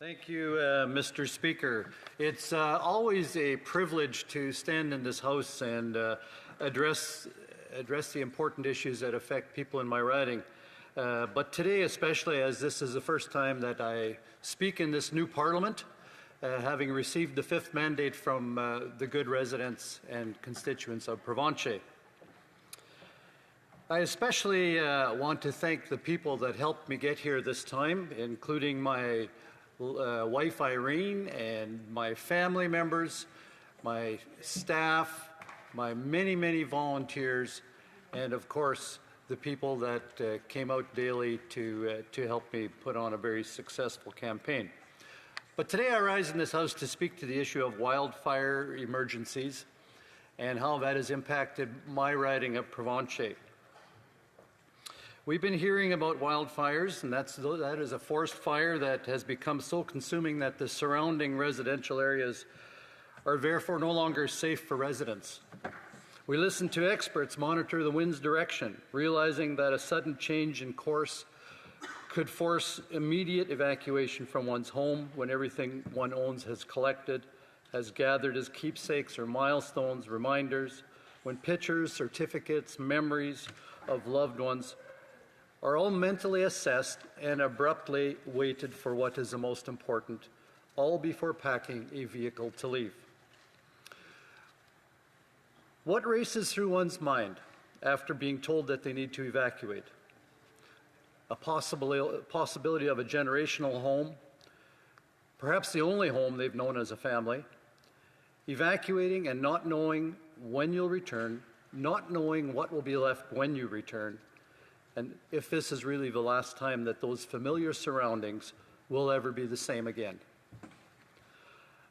Thank you, Mr. Speaker. It's always a privilege to stand in this House and address the important issues that affect people in my riding. But today, especially as this is the first time that I speak in this new Parliament, having received the 5th mandate from the good residents and constituents of Provencher. I especially want to thank the people that helped me get here this time, including my wife Irene and my family members, my staff, my many volunteers, and of course the people that came out daily to help me put on a very successful campaign. But today I rise in this House to speak to the issue of wildfire emergencies and how that has impacted my riding of Provencher. We've been hearing about wildfires, and that is a forest fire that has become so consuming that the surrounding residential areas are therefore no longer safe for residents. We listen to experts monitor the wind's direction, realizing that a sudden change in course could force immediate evacuation from one's home when everything one owns has collected, has gathered as keepsakes or milestones, reminders, when pictures, certificates, memories of loved ones are all mentally assessed and abruptly weighted for what is the most important, all before packing a vehicle to leave. What races through one's mind after being told that they need to evacuate? A possibility of a generational home, perhaps the only home they've known as a family, evacuating and not knowing when you'll return, not knowing what will be left when you return, and if this is really the last time that those familiar surroundings will ever be the same again.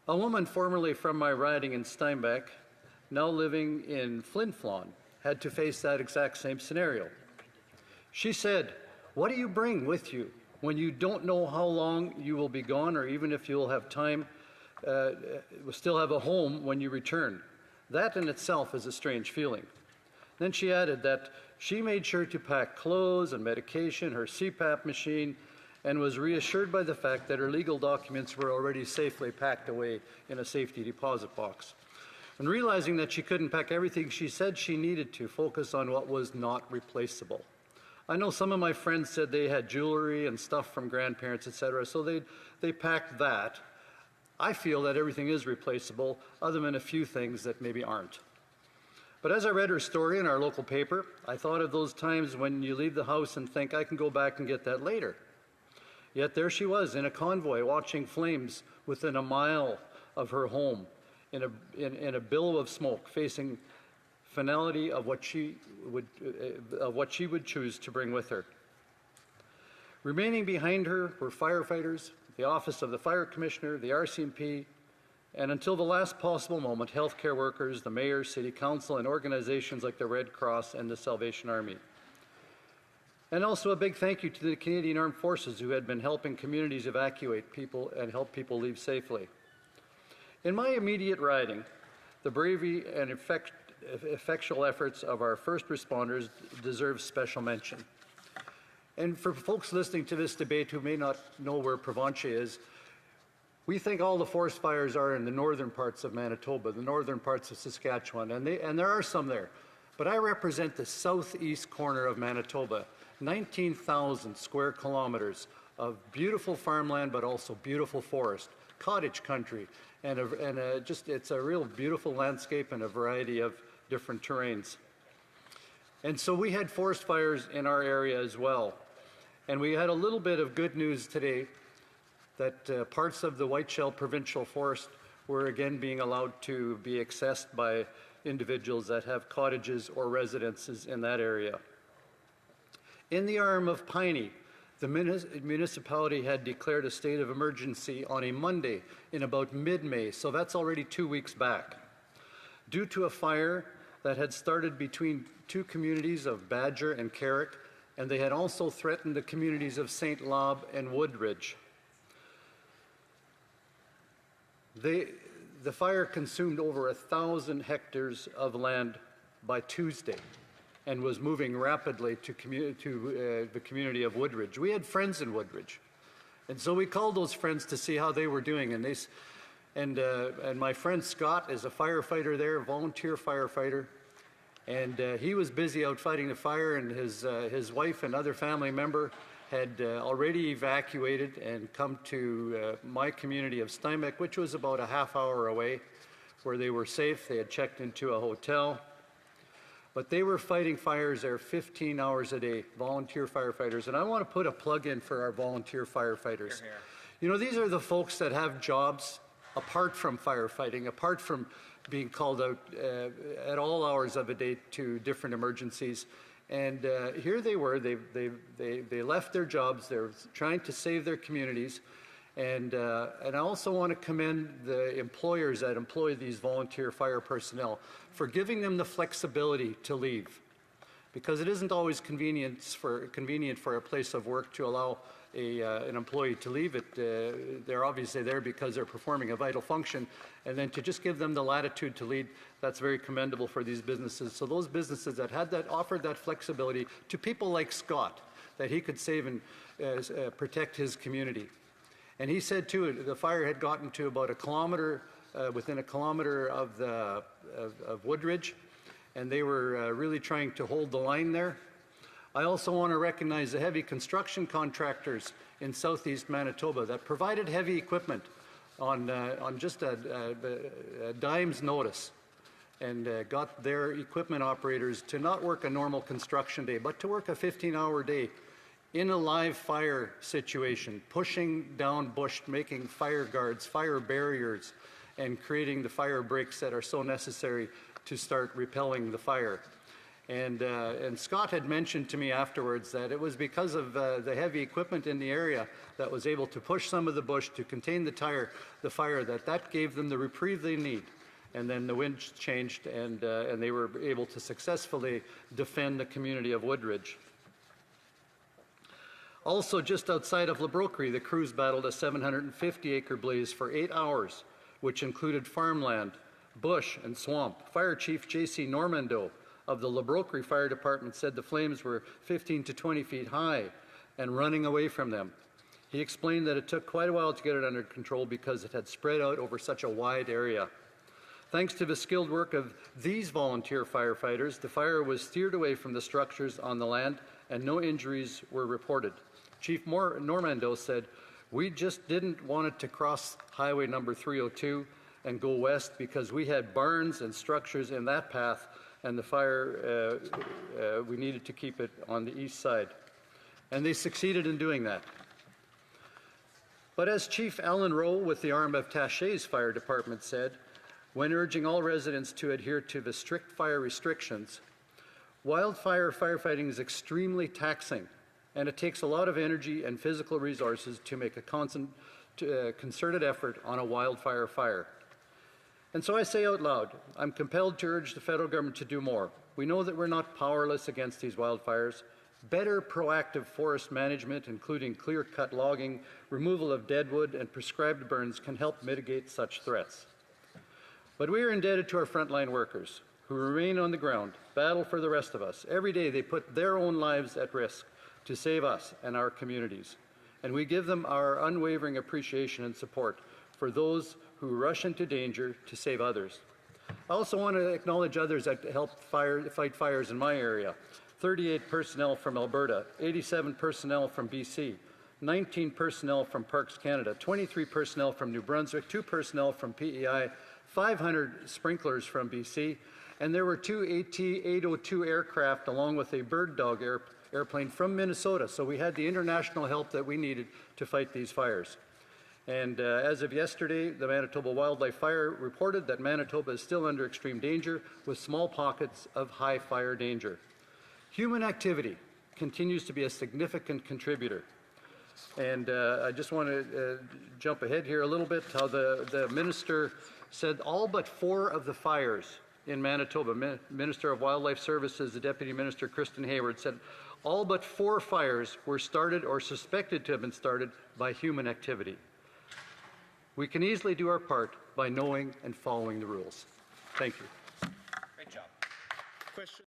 A woman formerly from my riding in Steinbach, now living in Flin Flon, had to face that exact same scenario. She said, "What do you bring with you when you don't know how long you will be gone, or even if you'll have time, still have a home when you return? That in itself is a strange feeling." Then she added that she made sure to pack clothes and medication, her CPAP machine, and was reassured by the fact that her legal documents were already safely packed away in a safety deposit box. And realizing that she couldn't pack everything, she said she needed to focus on what was not replaceable. I know some of my friends said they had jewelry and stuff from grandparents, etc., so they packed that. I feel that everything is replaceable, other than a few things that maybe aren't. But as I read her story in our local paper, I thought of those times when you leave the house and think, I can go back and get that later. Yet there she was in a convoy watching flames within a mile of her home in a billow of smoke, facing finality of what she would choose to bring with her. Remaining behind her were firefighters, the Office of the Fire Commissioner, the RCMP, and until the last possible moment, healthcare workers, the mayor, city council, and organizations like the Red Cross and the Salvation Army. And also a big thank you to the Canadian Armed Forces, who had been helping communities evacuate people and help people leave safely. In my immediate riding, the bravery and effectual efforts of our first responders deserve special mention. And for folks listening to this debate who may not know where Provencher is, we think all the forest fires are in the northern parts of Manitoba, the northern parts of Saskatchewan, and there are some there. But I represent the southeast corner of Manitoba, 19,000 square kilometers of beautiful farmland, but also beautiful forest, cottage country, and it's a real beautiful landscape and a variety of different terrains. And so we had forest fires in our area as well. And we had a little bit of good news today that parts of the Whiteshell Provincial Forest were again being allowed to be accessed by individuals that have cottages or residences in that area. In the arm of Piney, the municipality had declared a state of emergency on a Monday in about mid-May, so that's already 2 weeks back, due to a fire that had started between two communities of Badger and Carrick, and they had also threatened the communities of St. Lob and Woodridge. The fire consumed over 1,000 hectares of land by Tuesday and was moving rapidly to the community of Woodridge. We had friends in Woodridge, And so we called those friends to see how they were doing, and my friend Scott is a firefighter there, a volunteer firefighter, and he was busy out fighting the fire, and his wife and other family member had already evacuated and come to my community of Steinbeck, which was about a half hour away, where they were safe. They had checked into a hotel. But they were fighting fires there 15 hours a day, volunteer firefighters. And I want to put a plug in for our volunteer firefighters. Here, here. You know, these are the folks that have jobs apart from firefighting, apart from being called out at all hours of a day to different emergencies. And here they were, they left their jobs, they're trying to save their communities. And I also want to commend the employers that employ these volunteer fire personnel for giving them the flexibility to leave, because it isn't always convenient for a place of work to allow an employee to leave it. They're obviously there because they're performing a vital function, and then to just give them the latitude to lead, that's very commendable for these businesses. So those businesses that had that, offered that flexibility to people like Scott, that he could save and protect his community. And he said too, the fire had gotten to about a kilometer, within a kilometer of Woodridge, and they were really trying to hold the line there. I also want to recognize the heavy construction contractors in southeast Manitoba that provided heavy equipment on just a dime's notice, and got their equipment operators to not work a normal construction day, but to work a 15-hour day in a live fire situation, pushing down bush, making fire guards, fire barriers, and creating the fire breaks that are so necessary to start repelling the fire. And Scott had mentioned to me afterwards that it was because of the heavy equipment in the area that was able to push some of the bush to contain the fire, that gave them the reprieve they need. And then the wind changed, and they were able to successfully defend the community of Woodridge. Also, just outside of Labroquerie, the crews battled a 750-acre blaze for 8 hours, which included farmland, bush, and swamp. Fire Chief J.C. Normando of the Labroquerie Fire Department said the flames were 15 to 20 feet high and running away from them. He explained that it took quite a while to get it under control because it had spread out over such a wide area. Thanks to the skilled work of these volunteer firefighters, the fire was steered away from the structures on the land and no injuries were reported. Chief Normando said, "We just didn't want it to cross highway number 302 and go west because we had barns and structures in that path, and the fire, we needed to keep it on the east side." And they succeeded in doing that. But as Chief Alan Rowe with the arm of Tachet's Fire Department said, when urging all residents to adhere to the strict fire restrictions, wildfire firefighting is extremely taxing, and it takes a lot of energy and physical resources to make a concerted effort on a wildfire fire. And so I say out loud, I'm compelled to urge the federal government to do more. We know that we're not powerless against these wildfires. Better proactive forest management, including clear-cut logging, removal of deadwood, and prescribed burns can help mitigate such threats. But we are indebted to our frontline workers who remain on the ground, battle for the rest of us. Every day they put their own lives at risk to save us and our communities. And we give them our unwavering appreciation and support for those who rush into danger to save others. I also want to acknowledge others that helped fight fires in my area. 38 personnel from Alberta, 87 personnel from BC, 19 personnel from Parks Canada, 23 personnel from New Brunswick, 2 personnel from PEI, 500 sprinklers from BC, and there were 2 AT-802 aircraft along with a Bird Dog airplane from Minnesota. So we had the international help that we needed to fight these fires. And as of yesterday, the Manitoba Wildlife Fire reported that Manitoba is still under extreme danger with small pockets of high fire danger. Human activity continues to be a significant contributor. And I just want to jump ahead here a little bit, how the minister said all but 4 of the fires in Manitoba, Minister of Wildlife Services, the Deputy Minister Kristen Hayward, said all but 4 fires were started or suspected to have been started by human activity. We can easily do our part by knowing and following the rules. Thank you. Great job. Question.